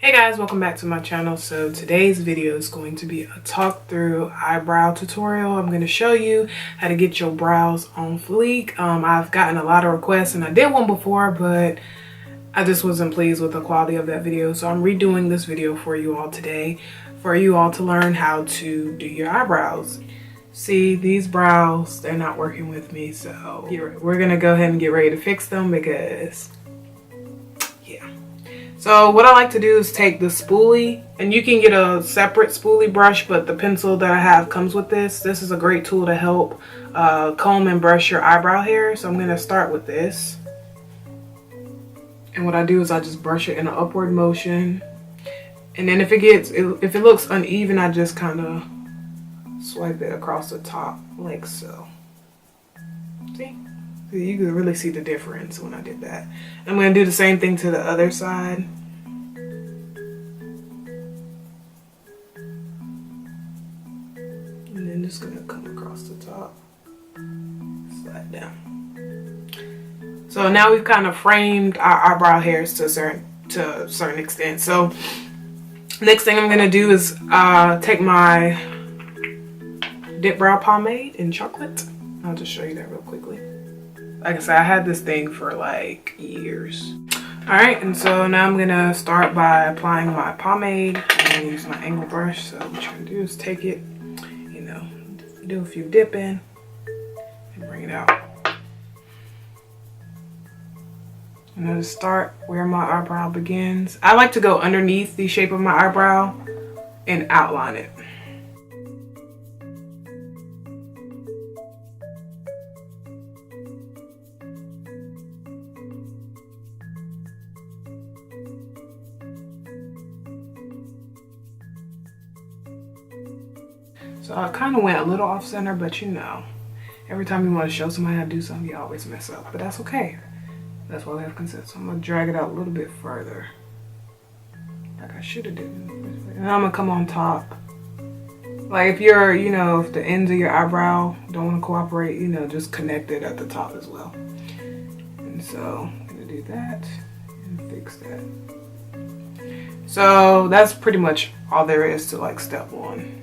Hey guys, welcome back to my channel. So today's video is going to be a talk through eyebrow tutorial. I'm going to show you how to get your brows on fleek. I've gotten a lot of requests and I did one before, but I just wasn't pleased with the quality of that video. So I'm redoing this video for you all today, for you all to learn how to do your eyebrows. See, these brows, they're not working with me. So we're going to go ahead and get ready to fix them because so what I like to do is take the spoolie, and you can get a separate spoolie brush, but the pencil that I have comes with this. This is a great tool to help comb and brush your eyebrow hair. So I'm going to start with this. And what I do is I just brush it in an upward motion. And then if it looks uneven, I just kind of swipe it across the top like so. See? You can really see the difference when I did that. I'm going to do the same thing to the other side. And then just going to come across the top. Slide down. So now we've kind of framed our eyebrow hairs to a certain extent. So next thing I'm going to do is take my dip brow pomade in chocolate. I'll just show you that real quickly. Like I said, I had this thing for like years. Alright, and so now I'm gonna start by applying my pomade. I'm gonna use my angle brush. So what you're gonna do is take it, do a few dipping and bring it out. I'm gonna start where my eyebrow begins. I like to go underneath the shape of my eyebrow and outline it. So I kind of went a little off center, but every time you want to show somebody how to do something, you always mess up. But that's okay. That's why we have consent. So I'm going to drag it out a little bit further. Like I should have did. And I'm going to come on top. Like if you're, if the ends of your eyebrow don't want to cooperate, just connect it at the top as well. And so I'm going to do that and fix that. So that's pretty much all there is to like step one.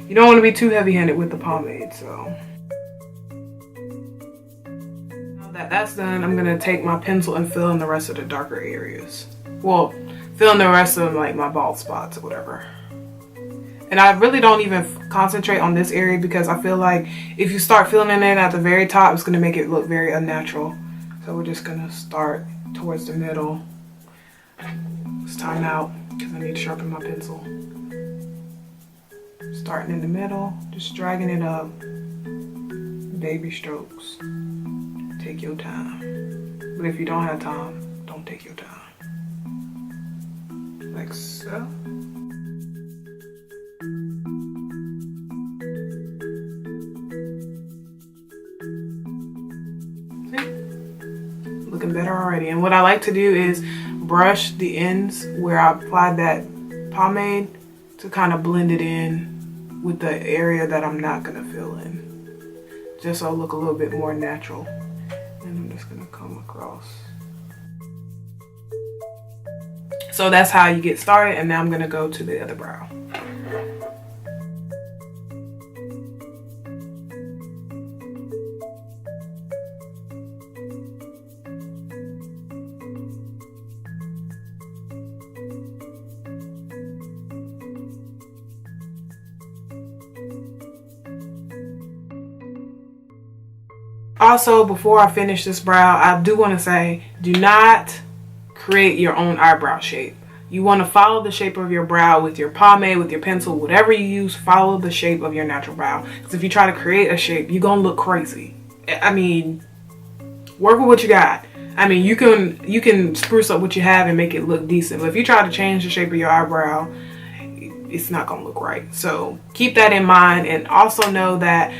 You don't want to be too heavy-handed with the pomade, so. Now that that's done, I'm going to take my pencil and fill in the rest of the darker areas. Well, fill in the rest of like my bald spots or whatever. And I really don't even concentrate on this area because I feel like if you start filling it in at the very top, it's going to make it look very unnatural. So we're just going to start towards the middle. It's time out because I need to sharpen my pencil. Starting in the middle, just dragging it up, baby strokes. Take your time. But if you don't have time, don't take your time. Like so. See? Looking better already. And what I like to do is brush the ends where I applied that pomade to kind of blend it in with the area that I'm not gonna fill in, just so it'll look a little bit more natural. And I'm just gonna come across. So that's how you get started, and now I'm gonna go to the other brow. Also, before I finish this brow, I do want to say, do not create your own eyebrow shape. You want to follow the shape of your brow with your pomade, with your pencil, whatever you use, follow the shape of your natural brow. Because if you try to create a shape, you're going to look crazy. I mean, work with what you got. I mean, you can spruce up what you have and make it look decent. But if you try to change the shape of your eyebrow, it's not going to look right. So keep that in mind, and also know that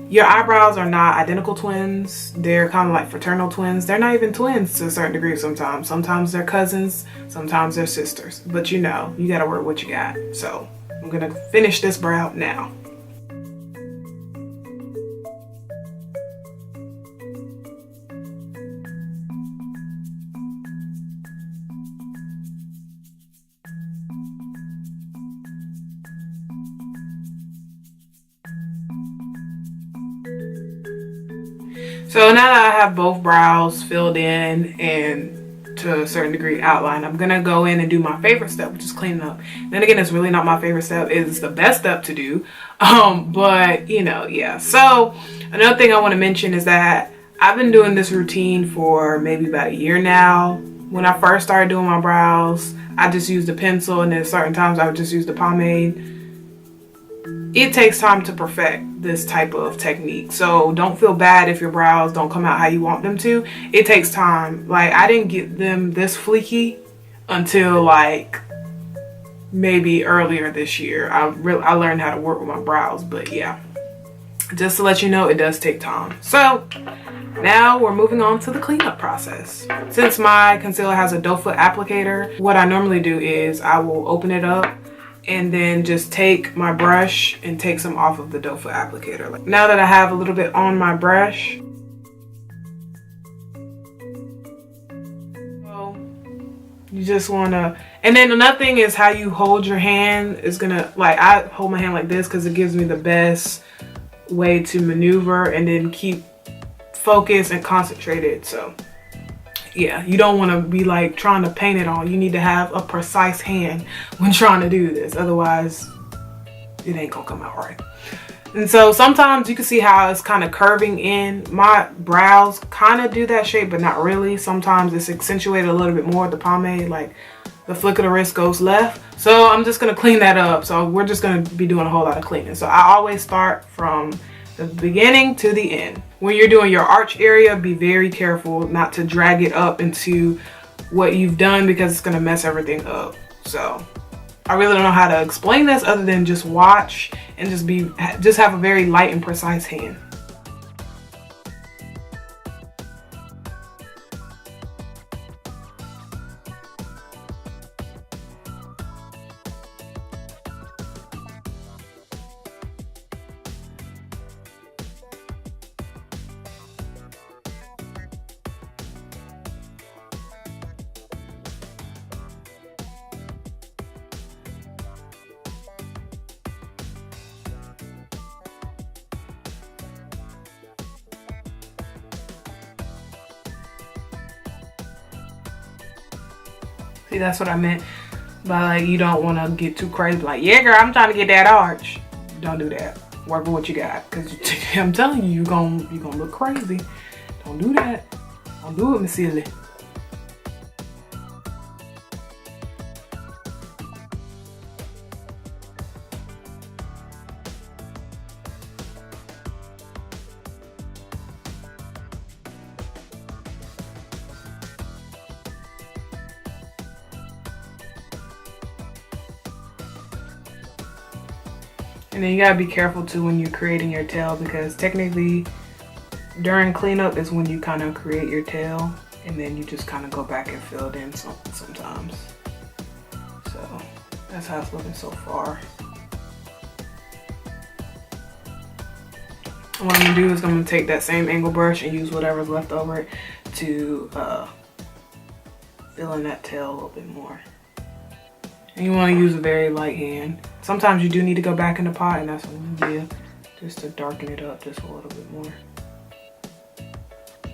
your eyebrows are not identical twins. They're kind of like fraternal twins. They're not even twins to a certain degree sometimes. Sometimes they're cousins, sometimes they're sisters. But you gotta work what you got. So I'm gonna finish this brow now. So now that I have both brows filled in and to a certain degree outlined, I'm gonna go in and do my favorite step, which is cleaning up. Then again, it's really not my favorite step. It's the best step to do. But you know, yeah. So another thing I want to mention is that I've been doing this routine for maybe about a year now. When I first started doing my brows, I just used a pencil, and then certain times I would just use the pomade. It takes time to perfect this type of technique. So don't feel bad if your brows don't come out how you want them to. It takes time. Like, I didn't get them this fleeky until like maybe earlier this year. I learned how to work with my brows, but yeah. Just to let you know, it does take time. So now we're moving on to the cleanup process. Since my concealer has a doe foot applicator, what I normally do is I will open it up and then just take my brush and take some off of the doe foot applicator. Like, now that I have a little bit on my brush, so you just wanna, and then another thing is how you hold your hand is gonna, like, I hold my hand like this because it gives me the best way to maneuver and then keep focused and concentrated. So yeah, you don't want to be like trying to paint it on. You need to have a precise hand when trying to do this. Otherwise, it ain't gonna come out right. And so sometimes you can see how it's kind of curving in. My brows kind of do that shape, but not really. Sometimes it's accentuated a little bit more with the pomade, like the flick of the wrist goes left. So I'm just gonna clean that up. So we're just gonna be doing a whole lot of cleaning. So I always start from the beginning to the end. When you're doing your arch area, be very careful not to drag it up into what you've done because it's gonna mess everything up. So I really don't know how to explain this other than just watch and just have a very light and precise hand. See, that's what I meant by like, you don't want to get too crazy. Like, yeah, girl, I'm trying to get that arch. Don't do that. Work with what you got, because I'm telling you, you're gonna look crazy. Don't do that. Don't do it, Miss Silly. And then you gotta be careful too when you're creating your tail, because technically during cleanup is when you kind of create your tail, and then you just kind of go back and fill it in sometimes. So that's how it's looking so far. And what I'm gonna do is I'm gonna take that same angle brush and use whatever's left over it to fill in that tail a little bit more. And you want to use a very light hand. Sometimes you do need to go back in the pot, and that's what I'm gonna do, just to darken it up just a little bit more.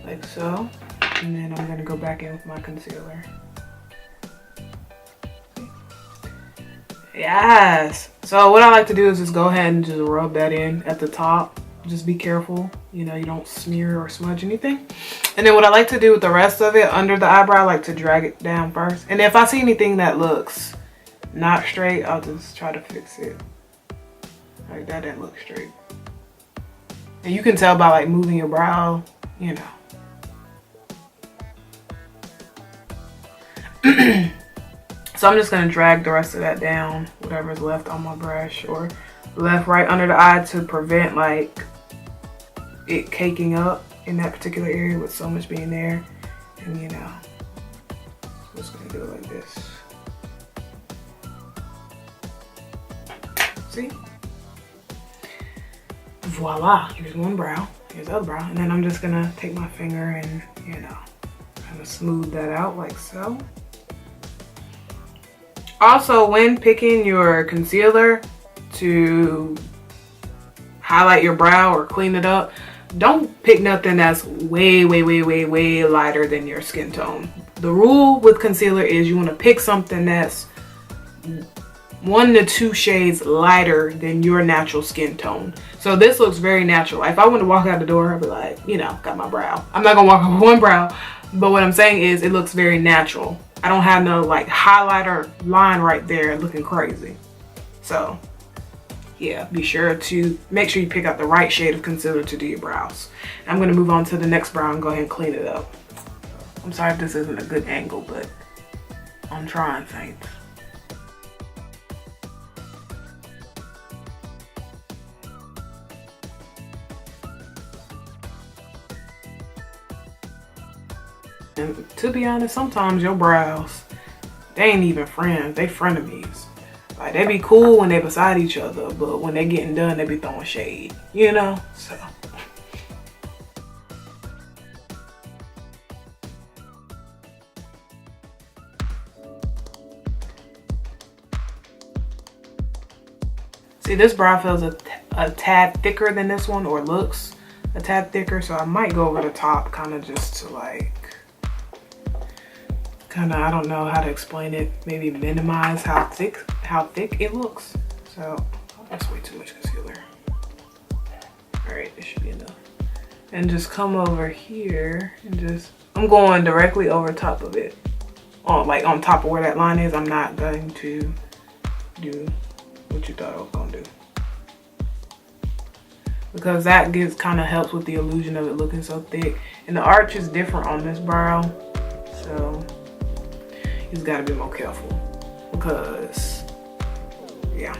Like so. And then I'm gonna go back in with my concealer. Yes! So what I like to do is just go ahead and just rub that in at the top. Just be careful, you know, you don't smear or smudge anything. And then what I like to do with the rest of it under the eyebrow, I like to drag it down first. And if I see anything that looks not straight, I'll just try to fix it. Like, that didn't look straight. And you can tell by like moving your brow, you know. So I'm just gonna drag the rest of that down, whatever's left on my brush, or left right under the eye, to prevent like it caking up in that particular area with so much being there. And you know, just gonna do it like this. See? Voila, here's one brow, here's the other brow. And then I'm just gonna take my finger and, you know, kind of smooth that out like so. Also, when picking your concealer to highlight your brow or clean it up, don't pick nothing that's way lighter than your skin tone. The rule with concealer is you want to pick something that's 1 to 2 shades lighter than your natural skin tone. So this looks very natural. If I want to walk out the door, I'd be like, you know, got my brow. I'm not gonna walk over one brow, but what I'm saying is it looks very natural. I don't have no like highlighter line right there looking crazy. So yeah, be sure to make sure you pick out the right shade of concealer to do your brows. I'm going to move on to the next brow and go ahead and clean it up. I'm sorry if this isn't a good angle, but I'm trying things. And to be honest, sometimes your brows, they ain't even friends, they frenemies. Like, they be cool when they beside each other, but when they getting done, they be throwing shade, you know? So. See, this brow feels a tad thicker than this one, or looks a tad thicker, so I might go over the top kind of just to like, I don't know how to explain it, maybe minimize how thick it looks. So that's way too much concealer. All right, this should be enough. And just come over here and just, I'm going directly over top of it, on top of where that line is. I'm not going to do what you thought I was gonna do, because that kind of helps with the illusion of it looking so thick. And the arch is different on this brow, so you just gotta be more careful, because yeah.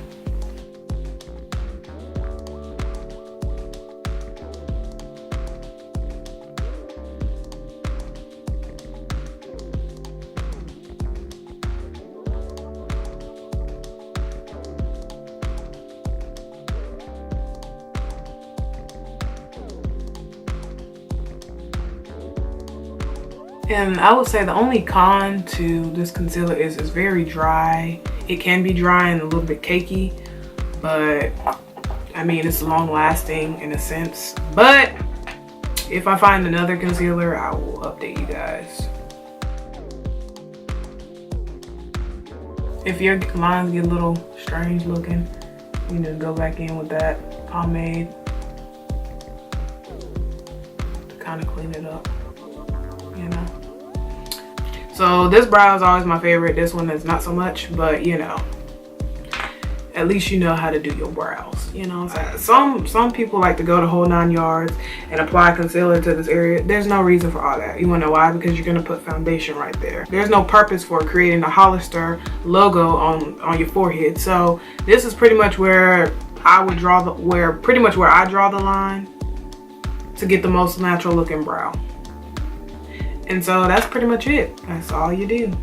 And I would say the only con to this concealer is it's very dry. It can be dry and a little bit cakey, but I mean, it's long lasting in a sense. But if I find another concealer, I will update you guys. If your lines get a little strange looking, you need to go back in with that pomade to kind of clean it up, you know. So this brow is always my favorite. This one is not so much, but you know, at least you know how to do your brows, you know what I'm saying? Some people like to go the whole 9 yards and apply concealer to this area. There's no reason for all that. You wanna know why? Because you're gonna put foundation right there. There's no purpose for creating a Hollister logo on your forehead. So this is pretty much where I would draw where I draw the line to get the most natural looking brow. And so that's pretty much it. That's all you do.